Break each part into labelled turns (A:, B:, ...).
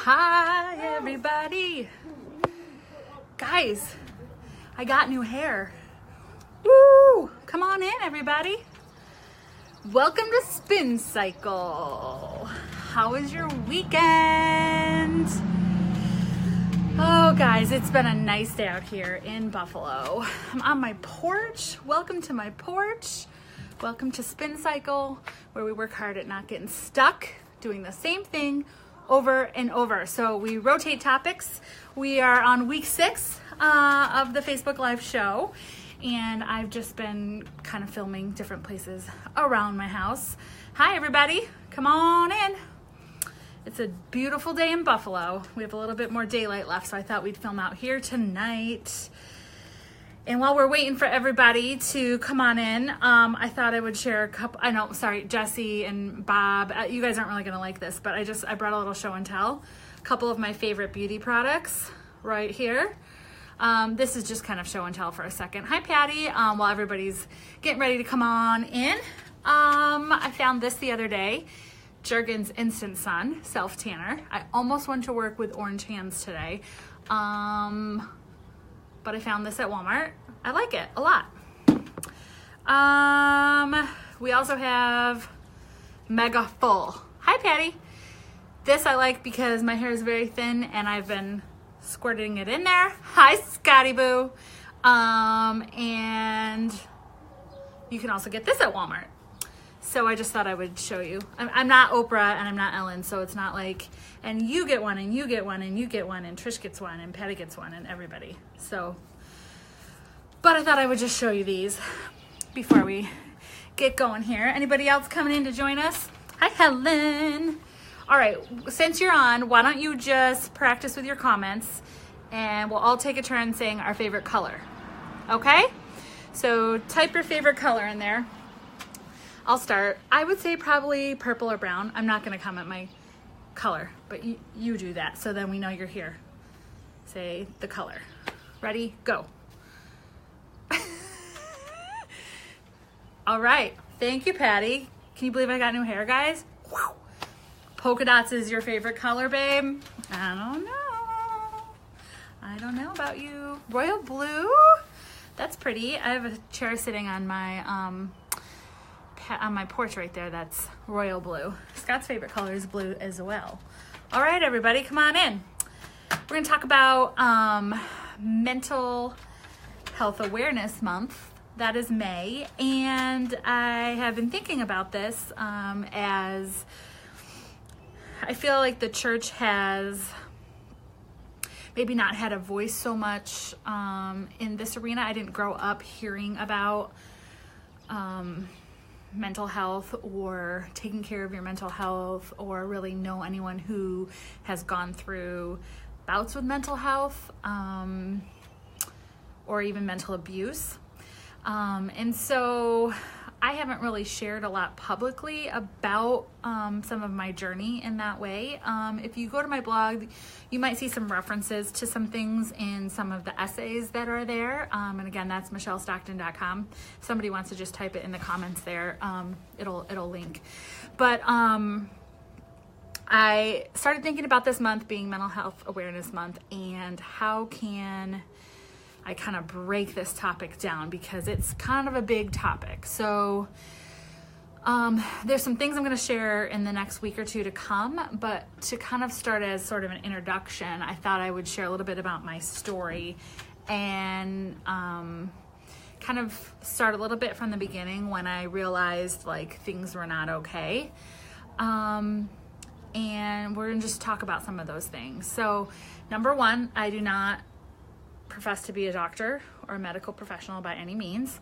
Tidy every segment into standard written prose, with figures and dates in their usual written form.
A: Hi, everybody. Guys, I got new hair. Woo! Come on in, everybody. Welcome to Spin Cycle. How was your weekend? Oh, guys, it's been a nice day out here in Buffalo. I'm on my porch. Welcome to my porch. Welcome to Spin Cycle, where we work hard at not getting stuck doing the same thing over and over. So we rotate topics. We are on week 6 of the Facebook Live show, and I've just been kind of filming different places around my house. Hi, everybody. Come on in. It's a beautiful day in Buffalo. We have a little bit more daylight left, so I thought we'd film out here tonight. And while we're waiting for everybody to come on in, I thought I would share a couple. I know, sorry, Jesse and Bob. You guys aren't really gonna like this, but I brought a little show and tell. A couple of my favorite beauty products right here. This is just kind of show and tell for a second. Hi, Patty. While everybody's getting ready to come on in, I found this the other day. Jergens Instant Sun Self Tanner. I almost went to work with orange hands today. But I found this at Walmart. I like it a lot. We also have Mega Full. Hi, Patty. This I like because my hair is very thin and I've been squirting it in there. Hi, Scotty Boo. And you can also get this at Walmart. So I just thought I would show you. I'm not Oprah and I'm not Ellen, so it's not like, and you get one and you get one and you get one and Trish gets one and Patty gets one and everybody. So, but I thought I would just show you these before we get going here. Anybody else coming in to join us? Hi, Helen. All right, since you're on, why don't you just practice with your comments and we'll all take a turn saying our favorite color. Okay? So type your favorite color in there. I'll start. I would say probably purple or brown. I'm not going to comment my color, but you do that so then we know you're here. Say the color. Ready? Go. All right. Thank you, Patty. Can you believe I got new hair, guys? Wow. Polka dots is your favorite color, babe? I don't know about you. Royal blue? That's pretty. I have a chair sitting on my porch right there that's royal blue. Scott's favorite color is blue as well. All right, everybody, come on in. We're gonna talk about Mental Health Awareness Month. That is May, and I have been thinking about this as I feel like the church has maybe not had a voice so much in this arena. I didn't grow up hearing about mental health or taking care of your mental health or really know anyone who has gone through bouts with mental health or even mental abuse. And so I haven't really shared a lot publicly about some of my journey in that way. If you go to my blog, you might see some references to some things in some of the essays that are there. And again, that's michellestockton.com. If somebody wants to just type it in the comments there, it'll link. But I started thinking about this month being Mental Health Awareness Month and how can I kind of break this topic down because it's kind of a big topic. So there's some things I'm going to share in the next week or two to come, but to kind of start as sort of an introduction, I thought I would share a little bit about my story and kind of start a little bit from the beginning when I realized like things were not okay. And we're going to just talk about some of those things. So number one, I do not profess to be a doctor or a medical professional by any means.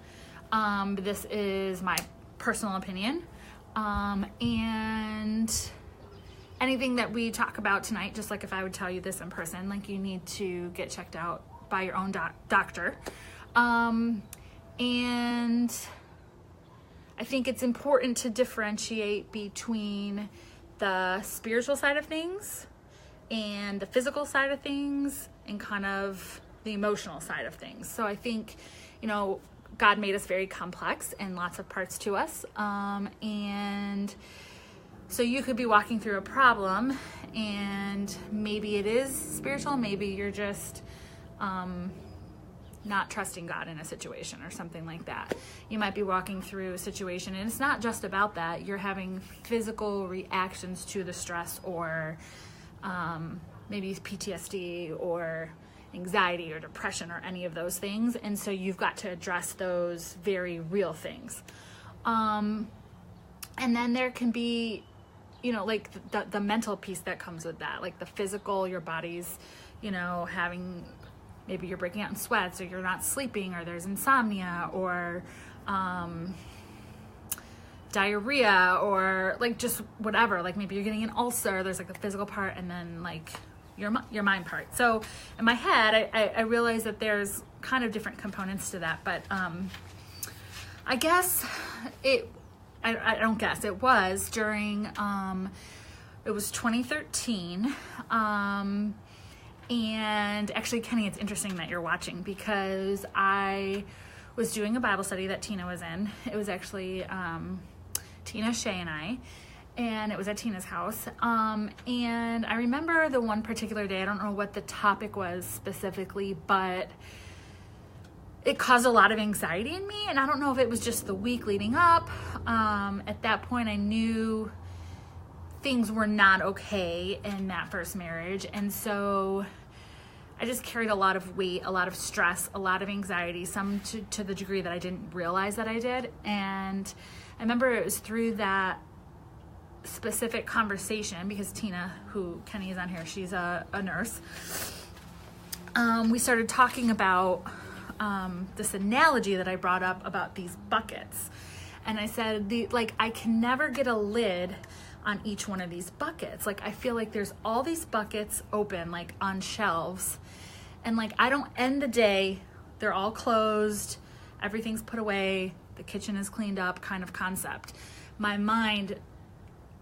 A: This is my personal opinion. And anything that we talk about tonight, just like if I would tell you this in person, like you need to get checked out by your own doctor. And I think it's important to differentiate between the spiritual side of things and the physical side of things and kind of the emotional side of things. So I think, God made us very complex and lots of parts to us. And So you could be walking through a problem and maybe it is spiritual, maybe you're just not trusting God in a situation or something like that. You might be walking through a situation and it's not just about that. You're having physical reactions to the stress, or maybe PTSD or anxiety or depression or any of those things. And so you've got to address those very real things. And then there can be, like the mental piece that comes with that, like the physical, your body's, having, maybe you're breaking out in sweats, or you're not sleeping, or there's insomnia, or diarrhea, or like just whatever, like maybe you're getting an ulcer. There's like the physical part and then like your mind part. So in my head, I realized that there's kind of different components to that, but I guess I don't guess, it was during, it was 2013, and actually, Kenny, it's interesting that you're watching, because I was doing a Bible study that Tina was in. It was actually Tina, Shay, and I, and it was at Tina's house. And I remember the one particular day, I don't know what the topic was specifically, but it caused a lot of anxiety in me, and I don't know if it was just the week leading up. At that point, I knew things were not okay in that first marriage, and so I just carried a lot of weight, a lot of stress, a lot of anxiety, some to the degree that I didn't realize that I did. And I remember it was through that specific conversation, because Tina, who Kenny is on here, she's a nurse. We started talking about this analogy that I brought up about these buckets. And I said, I can never get a lid on each one of these buckets. Like, I feel like there's all these buckets open, like on shelves. And like, I don't end the day, they're all closed, everything's put away, the kitchen is cleaned up kind of concept. My mind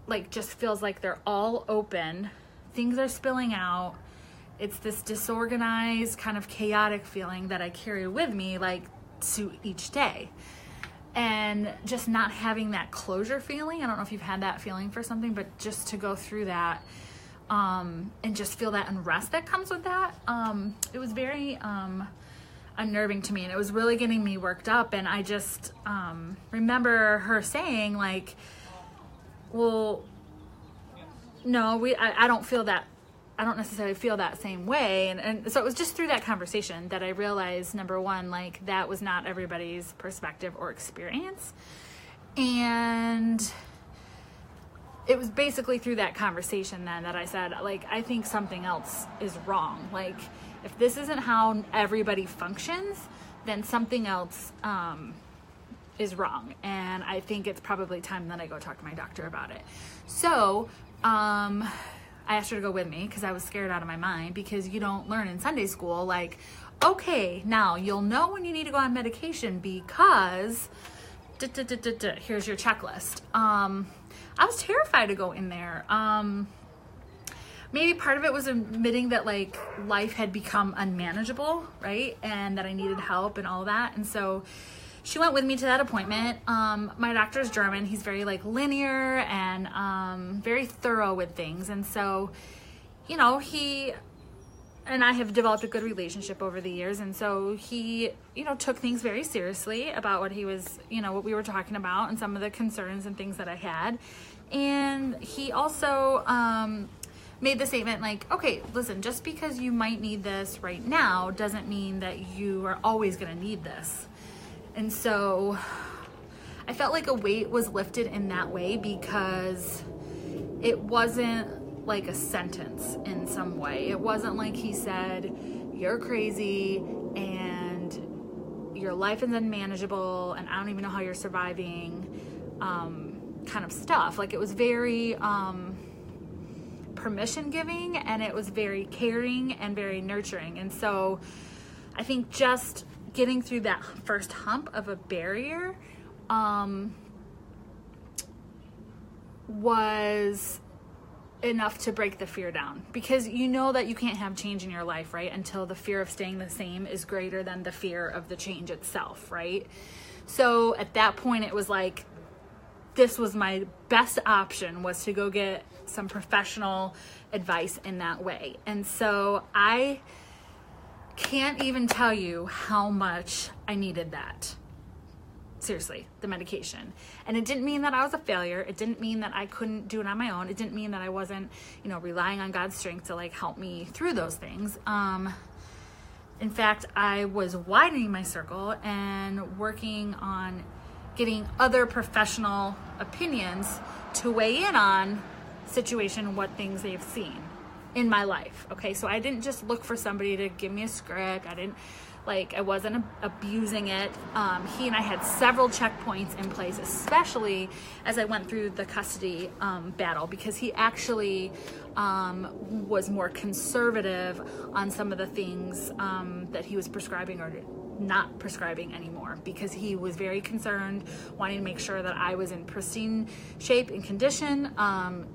A: like just feels like they're all open, things are spilling out. It's this disorganized, kind of chaotic feeling that I carry with me, like, to each day. And just not having that closure feeling. I don't know if you've had that feeling for something, but just to go through that, and just feel that unrest that comes with that. It was very unnerving to me, and it was really getting me worked up. And I just remember her saying, like, well, no, I don't feel that. I don't necessarily feel that same way. And so it was just through that conversation that I realized, number one, like, that was not everybody's perspective or experience. And it was basically through that conversation then that I said, like, I think something else is wrong. Like, if this isn't how everybody functions, then something else is wrong. And I think it's probably time that I go talk to my doctor about it. So, I asked her to go with me because I was scared out of my mind, because you don't learn in Sunday school, like, okay, now you'll know when you need to go on medication because here's your checklist. I was terrified to go in there. Maybe part of it was admitting that, like, life had become unmanageable, right? And that I needed help and all that. And so she went with me to that appointment. My doctor's German. He's very, like, linear and very thorough with things. And so, you know, he and I have developed a good relationship over the years. And so he, you know, took things very seriously about what he was, you know, what we were talking about and some of the concerns and things that I had. And he also made the statement, like, okay, listen, just because you might need this right now doesn't mean that you are always going to need this. And so I felt like a weight was lifted in that way, because it wasn't like a sentence in some way. It wasn't like he said, you're crazy and your life is unmanageable and I don't even know how you're surviving, kind of stuff. Like, it was very permission giving, and it was very caring and very nurturing. And so I think just getting through that first hump of a barrier was enough to break the fear down, because you know that you can't have change in your life, right, until the fear of staying the same is greater than the fear of the change itself, right? So at that point it was like, this was my best option, was to go get some professional advice in that way. And so I can't even tell you how much I needed that. Seriously, the medication. And it didn't mean that I was a failure. It didn't mean that I couldn't do it on my own. It didn't mean that I wasn't, relying on God's strength to like help me through those things. In fact, I was widening my circle and working on getting other professional opinions to weigh in on situation, what things they've seen in my life. Okay, so I didn't just look for somebody to give me a script. I wasn't abusing it. He and I had several checkpoints in place, especially as I went through the custody battle, because he actually was more conservative on some of the things that he was prescribing or not prescribing anymore, because he was very concerned, wanting to make sure that I was in pristine shape and condition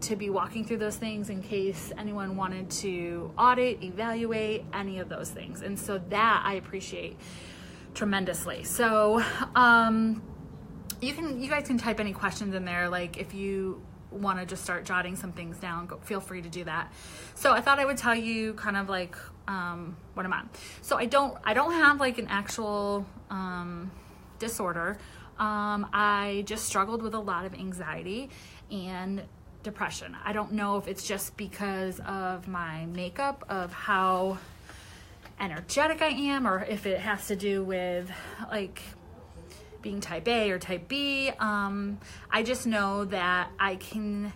A: to be walking through those things in case anyone wanted to audit, evaluate, any of those things. And so that I appreciate tremendously. So you guys can type any questions in there, like if you want to just start jotting some things down, feel free to do that. So I thought I would tell you kind of like what I'm on. So I don't have like an actual disorder. I just struggled with a lot of anxiety and depression. I don't know if it's just because of my makeup, of how energetic I am, or if it has to do with like being type A or type B. I just know that I can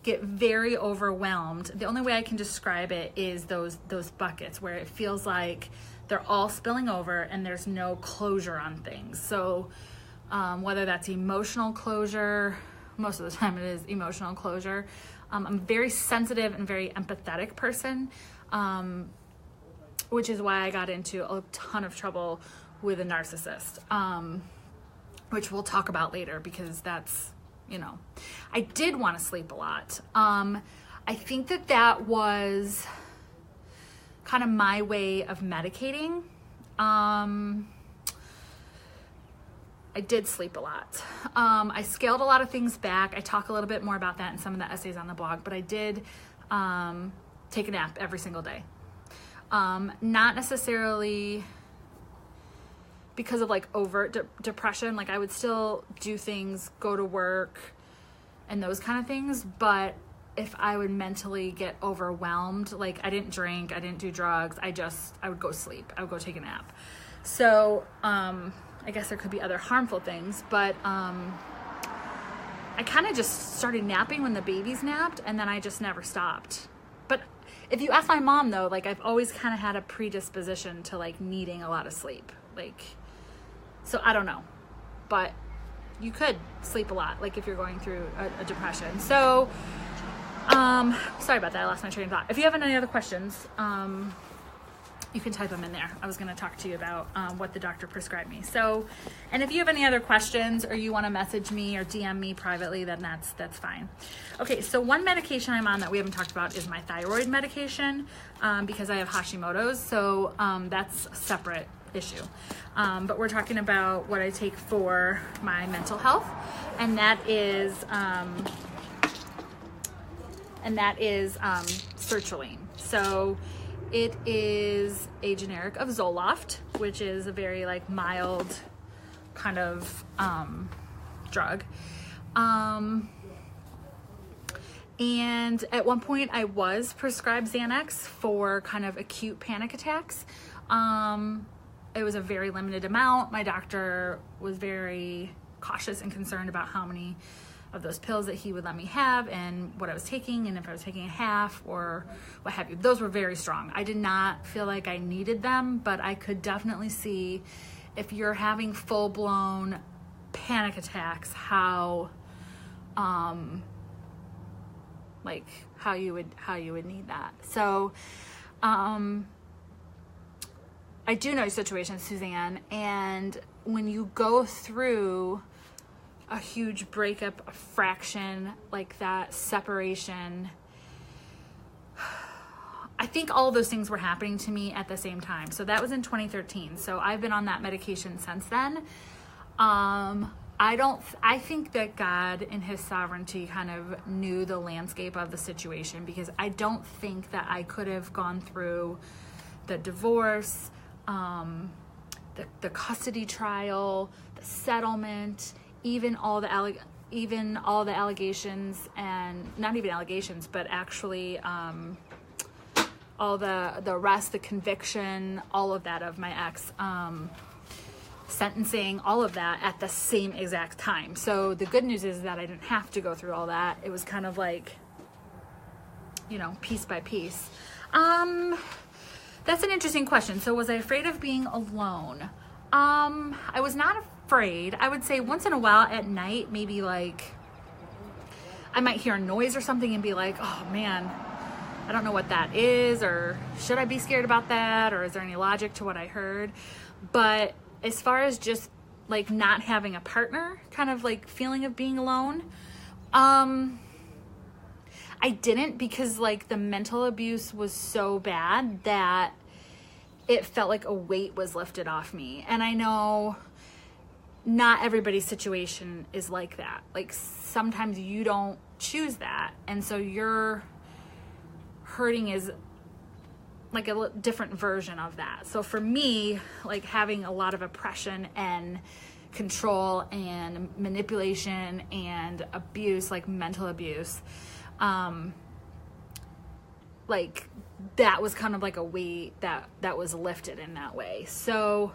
A: get very overwhelmed. The only way I can describe it is those buckets where it feels like they're all spilling over and there's no closure on things. So whether that's emotional closure, most of the time it is emotional closure. I'm a very sensitive and very empathetic person, which is why I got into a ton of trouble with a narcissist, which we'll talk about later, because that's, I did want to sleep a lot. I think that was kind of my way of medicating. I did sleep a lot. I scaled a lot of things back. I talk a little bit more about that in some of the essays on the blog, but I did take a nap every single day. Not necessarily because of like overt depression. Like I would still do things, go to work and those kind of things. But if I would mentally get overwhelmed, like I didn't drink, I didn't do drugs. I would go sleep. I would go take a nap. So, I guess there could be other harmful things, but, I kind of just started napping when the babies napped, and then I just never stopped. But if you ask my mom though, like I've always kind of had a predisposition to like needing a lot of sleep. Like, so I don't know, but you could sleep a lot, like if you're going through a depression. So, sorry about that. I lost my train of thought. If you have any other questions, you can type them in there. I was going to talk to you about what the doctor prescribed me. So, and if you have any other questions or you want to message me or DM me privately, then that's fine. Okay, so one medication I'm on that we haven't talked about is my thyroid medication, because I have Hashimoto's. So that's a separate issue. But we're talking about what I take for my mental health, and that is sertraline. So it is a generic of Zoloft, which is a very like mild kind of drug. And at one point I was prescribed Xanax for kind of acute panic attacks. It was a very limited amount. My doctor was very cautious and concerned about how many of those pills that he would let me have and what I was taking, and if I was taking a half or what have you. Those were very strong. I did not feel like I needed them, but I could definitely see if you're having full-blown panic attacks, how you would need that. So I do know your situation, Suzanne, and when you go through a huge breakup, a fraction like that, separation, I think all of those things were happening to me at the same time. So that was in 2013. So I've been on that medication since then. I think that God in his sovereignty kind of knew the landscape of the situation, because I don't think that I could have gone through the divorce, the custody trial, the settlement, even all the allegations, and not even allegations, but actually all the arrest, the conviction, all of that of my ex, sentencing, all of that at the same exact time. So the good news is that I didn't have to go through all that. It was kind of like, piece by piece. That's an interesting question. So was I afraid of being alone? I was not afraid. I would say once in a while at night, maybe like I might hear a noise or something and be like, oh man, I don't know what that is, or should I be scared about that, or is there any logic to what I heard? But as far as just like not having a partner, kind of like feeling of being alone, I didn't, because like the mental abuse was so bad that it felt like a weight was lifted off me. And I know not everybody's situation is like that. Like sometimes you don't choose that, and so your hurting is like a different version of that. So for me, like having a lot of oppression and control and manipulation and abuse, like mental abuse, like that was kind of like a weight that was lifted in that way. So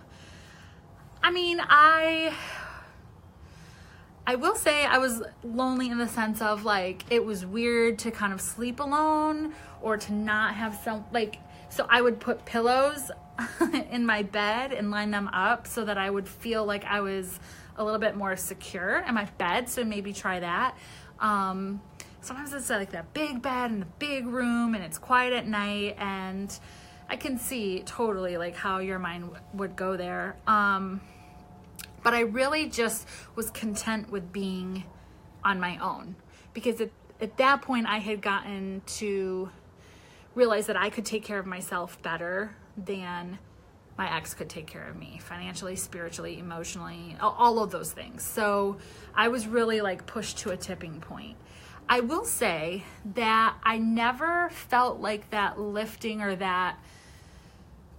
A: I mean, I will say I was lonely in the sense of like it was weird to kind of sleep alone, or to not have some, like, so I would put pillows in my bed and line them up so that I would feel like I was a little bit more secure in my bed. So maybe try that. Sometimes it's like that big bed in the big room and it's quiet at night, and I can see totally like how your mind would go there. But I really just was content with being on my own, because at that point I had gotten to realize that I could take care of myself better than my ex could take care of me, financially, spiritually, emotionally, all of those things. So I was really like pushed to a tipping point. I will say that I never felt like that lifting or that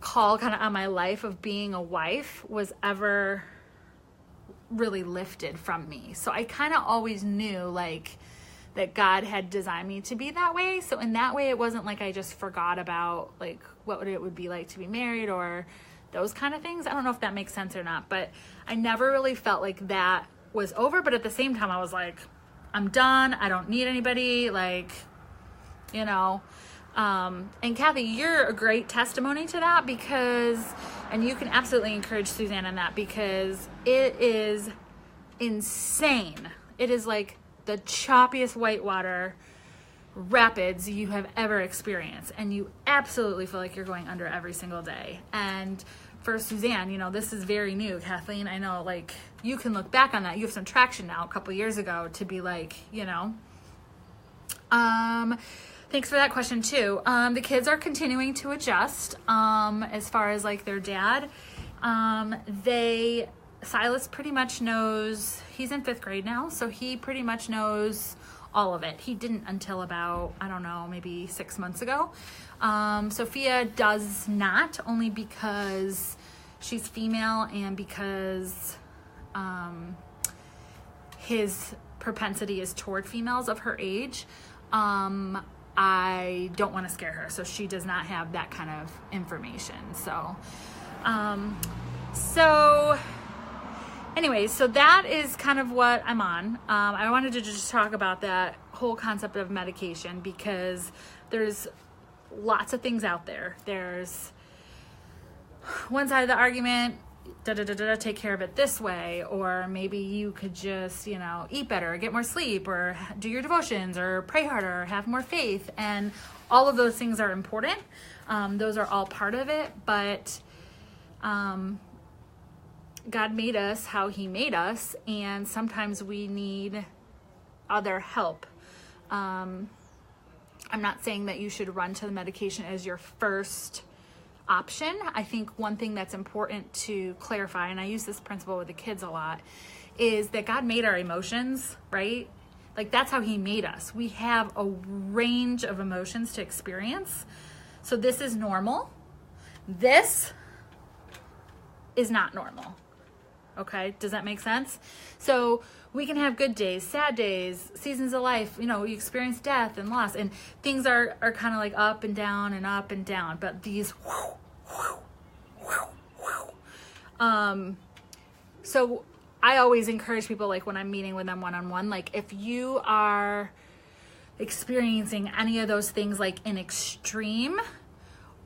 A: call kind of on my life of being a wife was ever really lifted from me. So I kind of always knew like that God had designed me to be that way. So in that way, it wasn't like I just forgot about like what it would be like to be married or those kind of things. I don't know if that makes sense or not, but I never really felt like that was over. But at the same time, I was like, I'm done. I don't need anybody. Like, and Kathy, you're a great testimony to that, because, and you can absolutely encourage Suzanne in that, because it is insane. It is like the choppiest whitewater rapids you have ever experienced, and you absolutely feel like you're going under every single day. And for Suzanne, this is very new. Kathleen, I know, like, you can look back on that. You have some traction now a couple years ago to be like, thanks for that question too. The kids are continuing to adjust as far as like their dad. Silas pretty much knows, he's in 5th grade now, so he pretty much knows all of it. He didn't until about, I don't know, maybe 6 months ago. Sophia does not, only because she's female and because his propensity is toward females of her age. I don't want to scare her, so she does not have that kind of information. Anyways, so that is kind of what I'm on. I wanted to just talk about that whole concept of medication, because there's lots of things out there. There's one side of the argument, take care of it this way, or maybe you could just, eat better, get more sleep, or do your devotions, or pray harder, or have more faith. And all of those things are important. Those are all part of it, but God made us how he made us, and sometimes we need other help. I'm not saying that you should run to the medication as your first option. I think one thing that's important to clarify, and I use this principle with the kids a lot, is that God made our emotions, right? Like that's how he made us. We have a range of emotions to experience. So this is normal. This is not normal. Okay, does that make sense? So we can have good days, sad days, seasons of life, you know, you experience death and loss, and things are kind of like up and down and up and down, but these so I always encourage people, like when I'm meeting with them one-on-one, like if you are experiencing any of those things like in extreme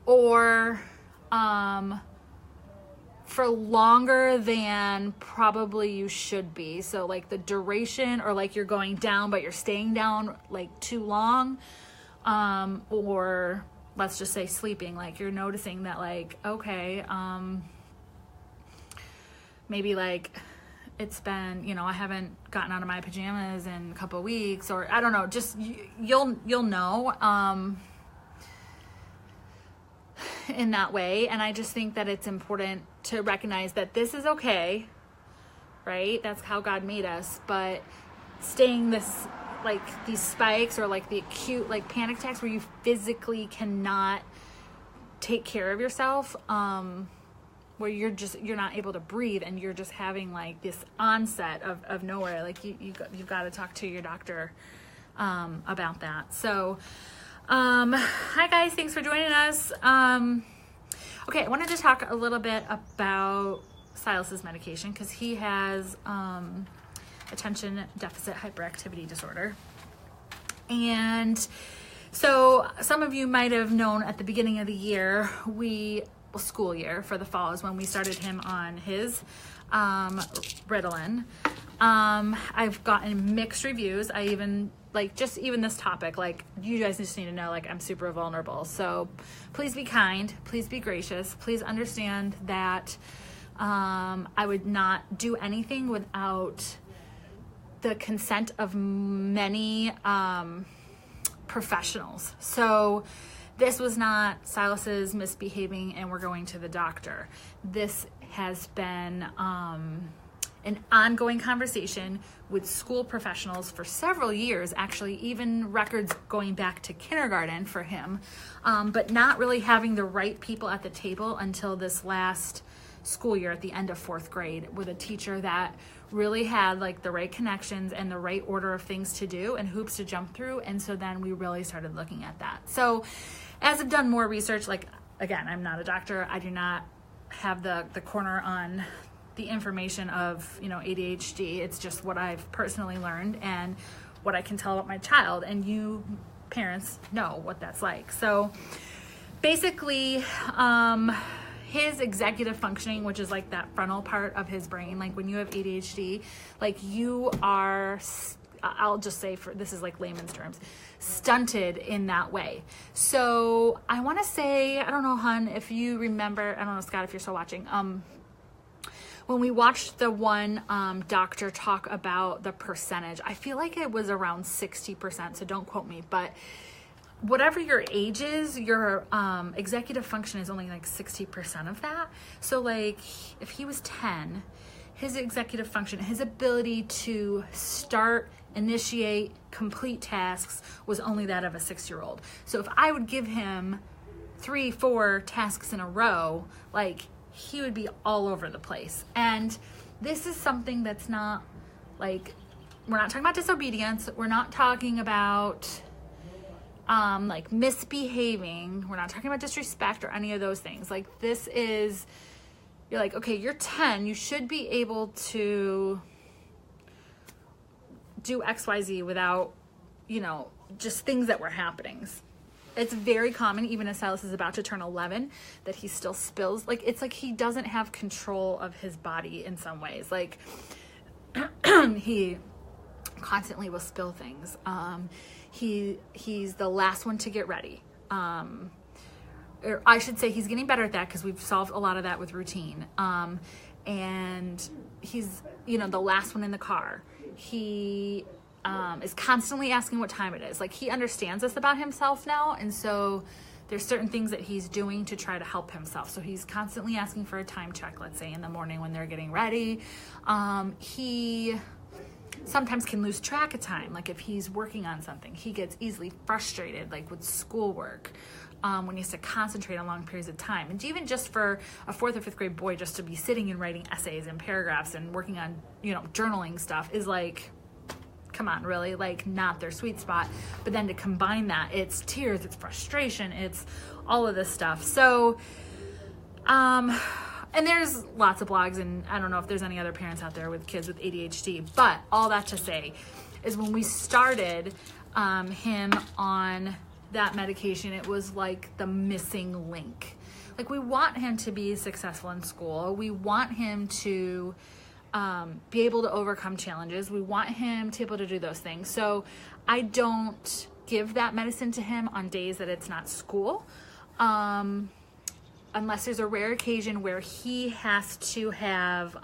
A: or for longer than probably you should be, so like the duration, or like you're going down but you're staying down like too long, or let's just say sleeping, like you're noticing that like, okay, maybe like it's been, you know, I haven't gotten out of my pajamas in a couple of weeks, or I don't know, just you'll know in that way. And I just think that it's important to recognize that this is okay, right? That's how God made us. But staying this, like these spikes or like the acute like panic attacks where you physically cannot take care of yourself, where you're not able to breathe and you're just having like this onset of nowhere, like you've got to talk to your doctor about that. So hi guys, thanks for joining us. Okay, I wanted to talk a little bit about Silas's medication because he has attention deficit hyperactivity disorder. And so some of you might have known at the beginning of the year, school year for the fall is when we started him on his Ritalin. I've gotten mixed reviews. I even like just even this topic, like you guys just need to know, like I'm super vulnerable. So please be kind, please be gracious, please understand that I would not do anything without the consent of many professionals. So this was not Silas's misbehaving and we're going to the doctor. This has been an ongoing conversation with school professionals for several years, actually even records going back to kindergarten for him, but not really having the right people at the table until this last school year at the end of 4th grade with a teacher that really had like the right connections and the right order of things to do and hoops to jump through. And so then we really started looking at that. So as I've done more research, like again, I'm not a doctor. I do not have the corner on the information of, you know, ADHD. It's just what I've personally learned and what I can tell about my child, and you parents know what that's like. So basically, his executive functioning, which is like that frontal part of his brain, like when you have ADHD, like you are, I'll just say, for this is like layman's terms, stunted in that way. So I want to say, I don't know, hun, if you remember, I don't know, Scott, if you're still watching, when we watched the one doctor talk about the percentage, I feel like it was around 60%, so don't quote me, but whatever your age is, your executive function is only like 60% of that. So like if he was 10, his executive function, his ability to start, initiate, complete tasks was only that of a 6-year-old. So if I would give him 3-4 tasks in a row, like he would be all over the place. And this is something that's not like, we're not talking about disobedience. We're not talking about like misbehaving. We're not talking about disrespect or any of those things. Like this is, you're like, okay, you're 10, you should be able to do XYZ without, you know, just things that were happening. It's very common, even as Silas is about to turn 11, that he still spills. Like, it's like he doesn't have control of his body in some ways. Like, he constantly will spill things. He's the last one to get ready. Or I should say he's getting better at that because we've solved a lot of that with routine. And he's, you know, the last one in the car. He is constantly asking what time it is. Like, he understands this about himself now, and so there's certain things that he's doing to try to help himself. So he's constantly asking for a time check, let's say in the morning when they're getting ready. He sometimes can lose track of time. Like if he's working on something, he gets easily frustrated, like with schoolwork, when he has to concentrate on long periods of time. And even just for a 4th or 5th grade boy, just to be sitting and writing essays and paragraphs and working on, journaling stuff is like, come on, really, like not their sweet spot. But then to combine that, it's tears, it's frustration, it's all of this stuff. So, and there's lots of blogs, and I don't know if there's any other parents out there with kids with ADHD, but all that to say is when we started him on that medication, it was like the missing link. Like we want him to be successful in school. We want him to be able to overcome challenges. We want him to be able to do those things. So I don't give that medicine to him on days that it's not school. Unless there's a rare occasion where he has to have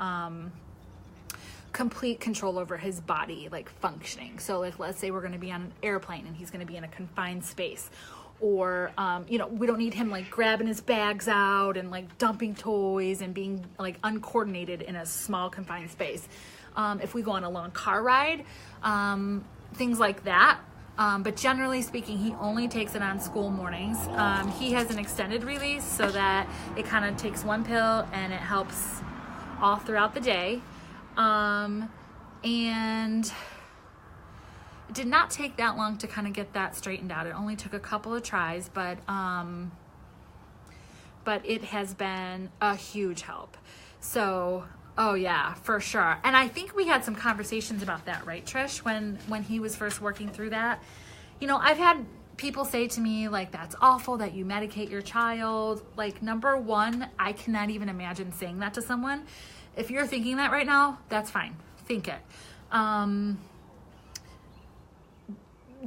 A: complete control over his body, like functioning. So like, let's say we're going to be on an airplane and he's going to be in a confined space, or we don't need him like grabbing his bags out and like dumping toys and being like uncoordinated in a small confined space. If we go on a long car ride, things like that. But generally speaking, he only takes it on school mornings. He has an extended release so that it kind of takes one pill and it helps all throughout the day. And it did not take that long to kind of get that straightened out. It only took a couple of tries, but it has been a huge help. So, oh yeah, for sure. And I think we had some conversations about that, right, Trish? When he was first working through that, I've had people say to me, like, that's awful that you medicate your child. Like, number one, I cannot even imagine saying that to someone. If you're thinking that right now, that's fine. Think it.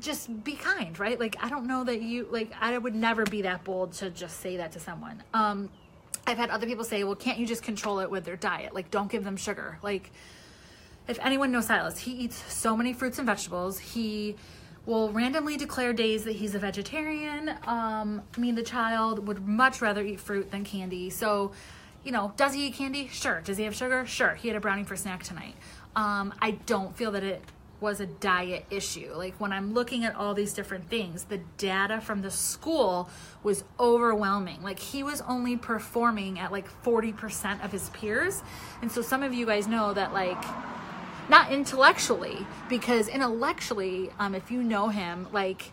A: Just be kind, right? Like, I don't know that I would never be that bold to just say that to someone. I've had other people say, well, can't you just control it with their diet? Like, don't give them sugar. Like, if anyone knows Silas, he eats so many fruits and vegetables. He will randomly declare days that he's a vegetarian. The child would much rather eat fruit than candy. So, does he eat candy? Sure. Does he have sugar? Sure. He had a brownie for snack tonight. I don't feel that it was a diet issue. Like when I'm looking at all these different things, the data from the school was overwhelming. Like he was only performing at like 40% of his peers. And so some of you guys know that, like, not intellectually, because intellectually, if you know him, like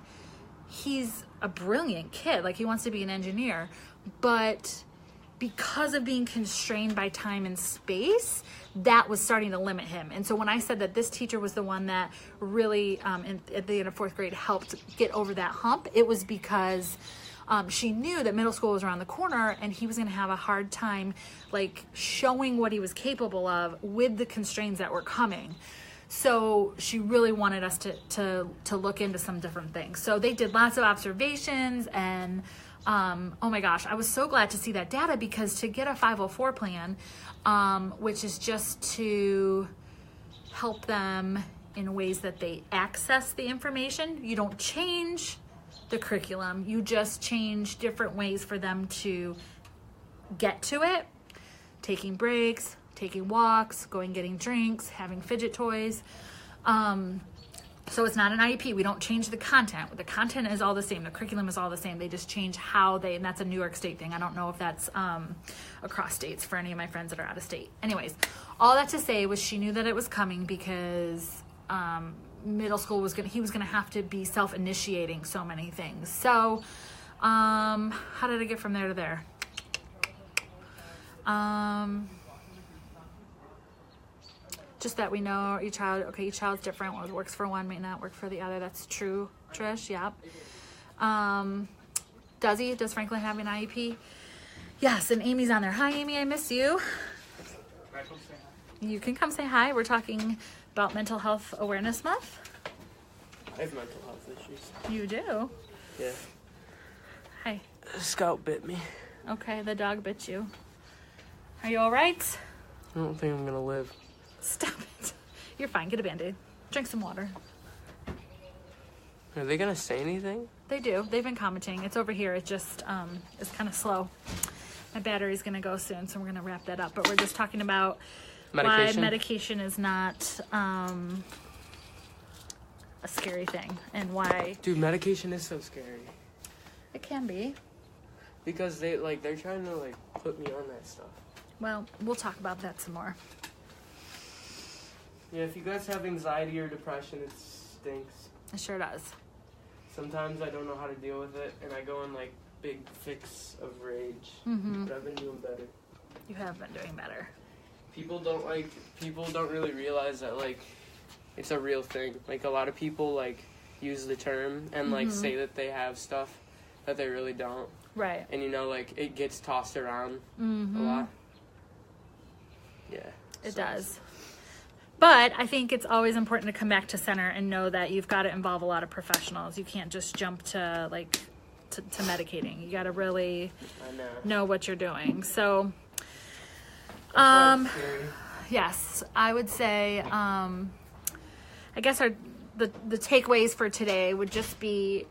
A: he's a brilliant kid. Like he wants to be an engineer, but because of being constrained by time and space, that was starting to limit him. And so when I said that this teacher was the one that really, at the end of 4th grade, helped get over that hump, it was because she knew that middle school was around the corner and he was going to have a hard time, like, showing what he was capable of with the constraints that were coming. So she really wanted us to look into some different things. So they did lots of observations, and oh my gosh, I was so glad to see that data, because to get a 504 plan, which is just to help them in ways that they access the information, you don't change the curriculum, you just change different ways for them to get to it, taking breaks, taking walks, going getting drinks, having fidget toys. So it's not an IEP. We don't change the content. The content is all the same. The curriculum is all the same. They just change how and that's a New York State thing. I don't know if that's across states for any of my friends that are out of state. Anyways, all that to say was she knew that it was coming, because middle school he was gonna have to be self-initiating so many things. So how did I get from there to there? Just that we know each child's different. What works for one may not work for the other. That's true, Trish. Yep. Does Franklin have an IEP? Yes, and Amy's on there. Hi, Amy, I miss you. You can come say hi. We're talking about Mental Health Awareness Month.
B: I have mental health issues.
A: You do?
B: Yeah.
A: Hi.
B: A scout bit me.
A: Okay, the dog bit you. Are you all right?
B: I don't think I'm gonna live.
A: Stop it. You're fine. Get a Band-Aid. Drink some water.
B: Are they gonna say anything?
A: they do. They've been commenting. It's over here. It just is kind of slow. My battery's going to go soon, so we're going to wrap that up. But we're just talking about why medication is not a scary thing, and why...
B: Dude, medication is so scary.
A: It can be.
B: Because they're trying to, put me on that stuff.
A: Well, we'll talk about that some more.
B: Yeah, if you guys have anxiety or depression, it stinks.
A: It sure does.
B: Sometimes I don't know how to deal with it, and I go in, big fix of rage.
A: Mm-hmm.
B: But I've been doing better.
A: You have been doing better.
B: People don't really realize that, it's a real thing. A lot of people, use the term and, say that they have stuff that they really don't.
A: Right.
B: And, it gets tossed around a lot. Yeah.
A: It does. But I think it's always important to come back to center and know that you've got to involve a lot of professionals. You can't just jump to, to medicating. You got to really know what you're doing. So, yes, I would say, I guess the takeaways for today would just be,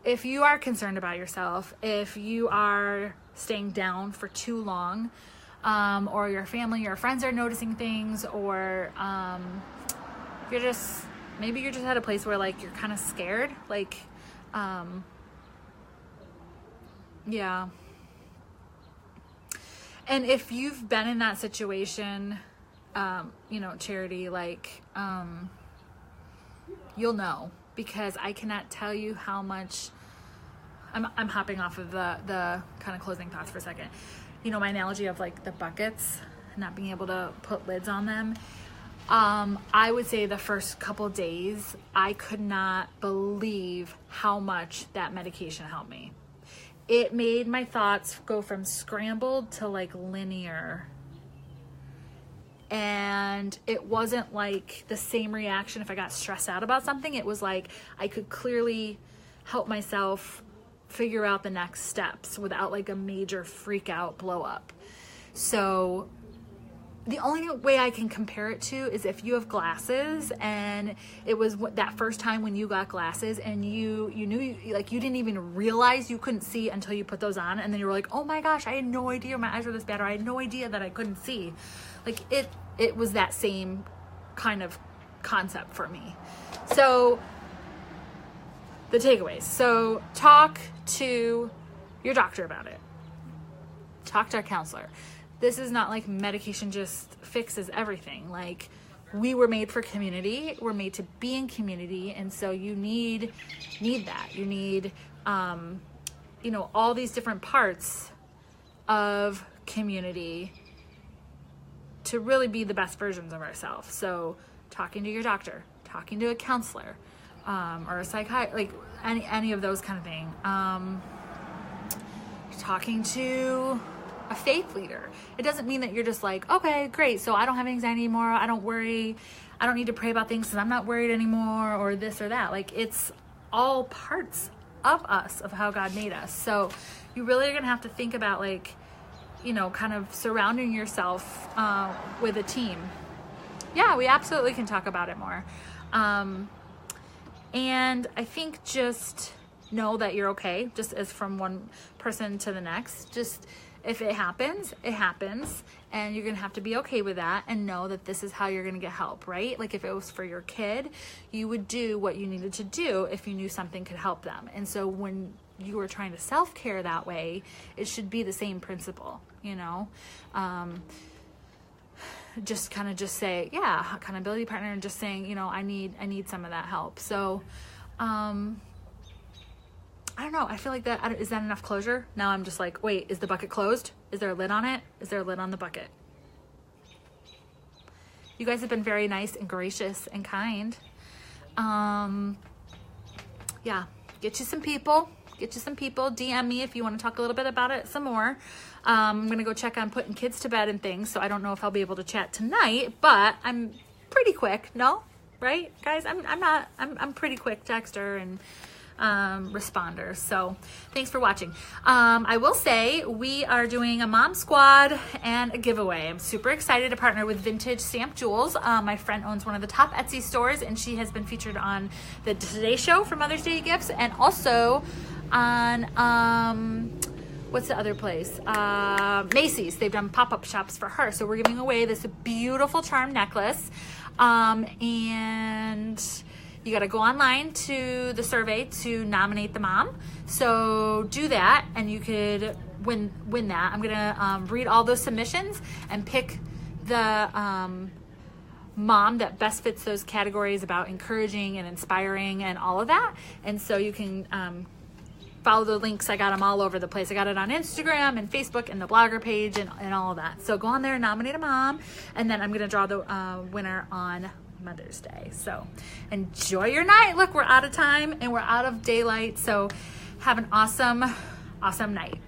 A: if you are concerned about yourself, if you are staying down for too long, or your family or friends are noticing things, or maybe you're just at a place where you're kind of scared, yeah. And if you've been in that situation, Charity, you'll know, because I cannot tell you how much. I'm hopping off of the kind of closing thoughts for a second. My analogy of the buckets, not being able to put lids on them. I would say the first couple days, I could not believe how much that medication helped me. It made my thoughts go from scrambled to linear. And it wasn't the same reaction if I got stressed out about something. It was I could clearly help myself figure out the next steps without a major freak out blow up. So the only way I can compare it to is if you have glasses, and it was that first time when you got glasses and you knew you didn't even realize you couldn't see until you put those on, and then you were like, oh my gosh, I had no idea my eyes were this bad, or I had no idea that I couldn't see. It was that same kind of concept for me. So the takeaways. So talk to your doctor about it. Talk to a counselor. This is not medication just fixes everything. We were made for community. We're made to be in community. And so you need that. You need, all these different parts of community to really be the best versions of ourselves. So talking to your doctor, talking to a counselor, or a psychiatrist, any of those kind of thing. Talking to a faith leader. It doesn't mean that you're just okay, great, so I don't have anxiety anymore, I don't worry, I don't need to pray about things because I'm not worried anymore, or this or that. It's all parts of us, of how God made us. So you really are going to have to think about kind of surrounding yourself with a team. Yeah, we absolutely can talk about it more. And I think just know that you're okay, just as from one person to the next. Just if it happens, it happens, and you're going to have to be okay with that and know that this is how you're going to get help, right? If it was for your kid, you would do what you needed to do if you knew something could help them. And so when you were trying to self-care that way, it should be the same principle, just say, yeah, accountability partner, and just saying, I need some of that help. So, I don't know. I feel that, is that enough closure? Now I'm just wait, is the bucket closed? Is there a lid on it? Is there a lid on the bucket? You guys have been very nice and gracious and kind. Yeah, get you some people. DM me if you want to talk a little bit about it some more. I'm going to go check on putting kids to bed and things, so I don't know if I'll be able to chat tonight, but I'm pretty quick. No? Right? Guys, I'm pretty quick texter, and responders. So thanks for watching. I will say we are doing a mom squad and a giveaway. I'm super excited to partner with Vintage Stamp Jewels. My friend owns one of the top Etsy stores, and she has been featured on the Today Show for Mother's Day gifts, and also on what's the other place? Macy's. They've done pop-up shops for her. So we're giving away this beautiful charm necklace. And you got to go online to the survey to nominate the mom. So do that, and you could win that. I'm going to read all those submissions and pick the mom that best fits those categories about encouraging and inspiring and all of that. And so you can follow the links. I got them all over the place. I got it on Instagram and Facebook and the blogger page and all of that. So go on there and nominate a mom, and then I'm going to draw the winner on Mother's Day. So enjoy your night. Look, we're out of time and we're out of daylight. So have an awesome night.